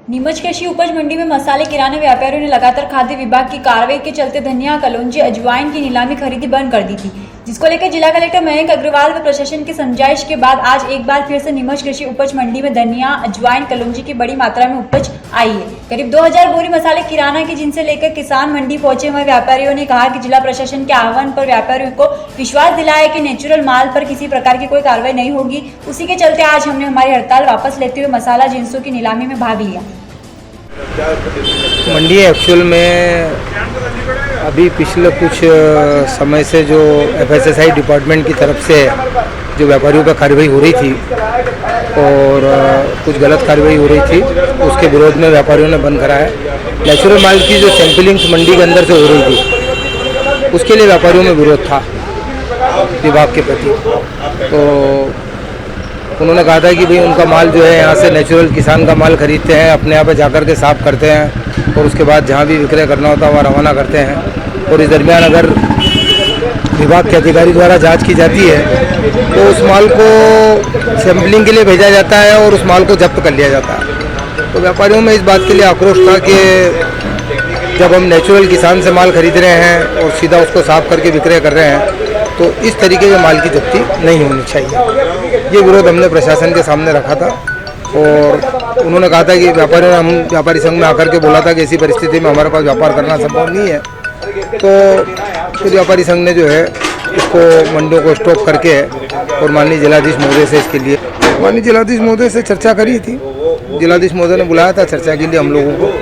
नीमच कृषि उपज मंडी में मसाले किराने व्यापारियों ने लगातार खाद्य विभाग की कार्रवाई के चलते धनिया, कलौंजी, अजवाइन की नीलामी खरीदी बंद कर दी थी, जिसको लेकर जिला कलेक्टर मयंक अग्रवाल व प्रशासन की समझाइश के बाद आज एक बार फिर से नीमच कृषि उपज मंडी में धनिया, अजवाइन, कलौंजी की बड़ी मात्रा में उपज आई है। करीब 2000 बोरी मसाले किराना की, जिनसे लेकर किसान मंडी पहुंचे हुए व्यापारियों ने कहा कि जिला प्रशासन के आह्वान पर व्यापारियों को विश्वास दिलाया कि नेचुरल माल पर किसी प्रकार की कोई कार्रवाई नहीं होगी। उसी के चलते आज हमने हमारी हड़ताल वापस लेते हुए मसाला जिन्सों की नीलामी में भाग लिया। मंडी एक्चुअल में अभी पिछले कुछ समय से जो FSSAI डिपार्टमेंट की तरफ से जो व्यापारियों पर कार्रवाई हो रही थी और कुछ गलत कार्रवाई हो रही थी, उसके विरोध में व्यापारियों ने बंद करा है। नेचुरल माल की जो सैंपलिंग्स मंडी के अंदर से हो रही थी, उसके लिए व्यापारियों में विरोध था विभाग के प्रति। तो उन्होंने कहा था कि भाई उनका माल जो है यहाँ से नेचुरल किसान का माल खरीदते हैं, अपने यहाँ पे जाकर के साफ़ करते हैं और उसके बाद जहाँ भी विक्रय करना होता है वहाँ रवाना करते हैं। और इस दरमियान अगर विभाग के अधिकारी द्वारा जांच की जाती है तो उस माल को सैंपलिंग के लिए भेजा जाता है और उस माल को जब्त कर लिया जाता है। तो व्यापारियों में इस बात के लिए आक्रोश था कि जब हम नेचुरल किसान से माल खरीद रहे हैं और सीधा उसको साफ़ करके विक्रय कर रहे हैं तो इस तरीके के माल की जब्ती नहीं होनी चाहिए। ये विरोध हमने प्रशासन के सामने रखा था और उन्होंने कहा था कि व्यापारियों ने हम व्यापारी संघ में आकर के बोला था कि ऐसी परिस्थिति में हमारे पास व्यापार करना संभव नहीं है। तो फिर व्यापारी संघ ने जो है इसको मंडियों को स्टॉप करके और माननीय जिलाधीश महोदय से इसके लिए माननीय जिलाधीश महोदय से चर्चा करी थी। जिलाधीश महोदय ने बुलाया था चर्चा के लिए हम लोगों को।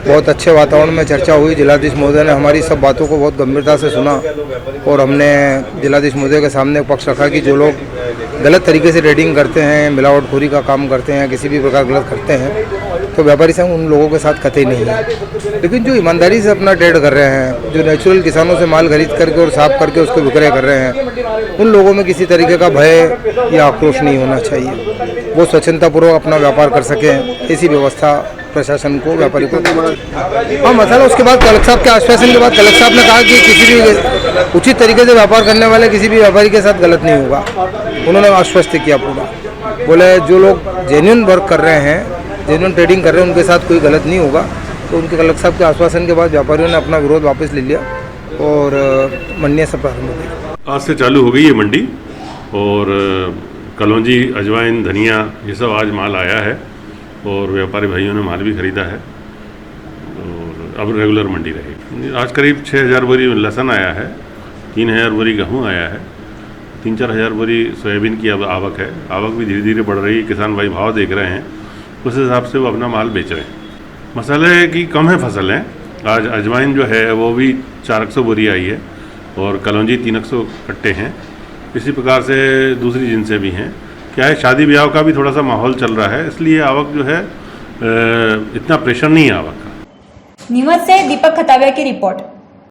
बहुत अच्छे वातावरण में चर्चा हुई। जिलाधीश महोदय ने हमारी सब बातों को बहुत गंभीरता से सुना और हमने जिलाधीश महोदय के सामने पक्ष रखा कि जो लोग गलत तरीके से ट्रेडिंग करते हैं, मिलावटखोरी का काम करते हैं, किसी भी प्रकार गलत करते हैं, तो व्यापारी संघ उन लोगों के साथ कतई नहीं है। लेकिन जो ईमानदारी से अपना ट्रेड कर रहे हैं, जो नेचुरल किसानों से माल खरीद करके और साफ करके उसको विक्रय कर रहे हैं, उन लोगों में किसी तरीके का भय या आक्रोश नहीं होना चाहिए। वो स्वच्छतापूर्वक अपना व्यापार कर सकें, ऐसी व्यवस्था प्रशासन को, व्यापारी को। हाँ, मसाला उसके बाद कलेक्टर साहब के आश्वासन के बाद कलेक्टर साहब ने कहा कि किसी भी उचित तरीके से व्यापार करने वाले किसी भी व्यापारी के साथ गलत नहीं होगा। उन्होंने आश्वस्त किया पूरा, बोले जो लोग जेन्युइन वर्क कर रहे हैं, जेन्युइन ट्रेडिंग कर रहे हैं, उनके साथ कोई गलत नहीं होगा। तो उनके कलेक्टर साहब के आश्वासन के बाद व्यापारियों ने अपना विरोध वापस ले लिया और मंडियाँ सब प्रारंभ हो गई। आज से चालू हो गई है मंडी और कलौंजी, अजवाइन, धनिया ये सब आज माल आया है और व्यापारी भाइयों ने माल भी ख़रीदा है और अब रेगुलर मंडी रहेगी। आज करीब 6000 बोरी लहसुन आया है, 3000 बोरी गेहूँ आया है, 3-4 हज़ार बोरी सोयाबीन की अब आवक है। आवक भी धीरे धीरे बढ़ रही है। किसान भाई भाव देख रहे हैं, उस हिसाब से वो अपना माल बेच रहे हैं। मसाले की कम है फसल है। आज अजवाइन जो है वो भी 400 बोरी आई है और कलौंजी 300 कट्टे हैं। इसी प्रकार से दूसरी जिनसे भी हैं। क्या है, शादी ब्याह का भी थोड़ा सा माहौल चल रहा है, इसलिए आवक जो है इतना प्रेशर नहीं है आवक का। नीमच से दीपक खताविया की रिपोर्ट।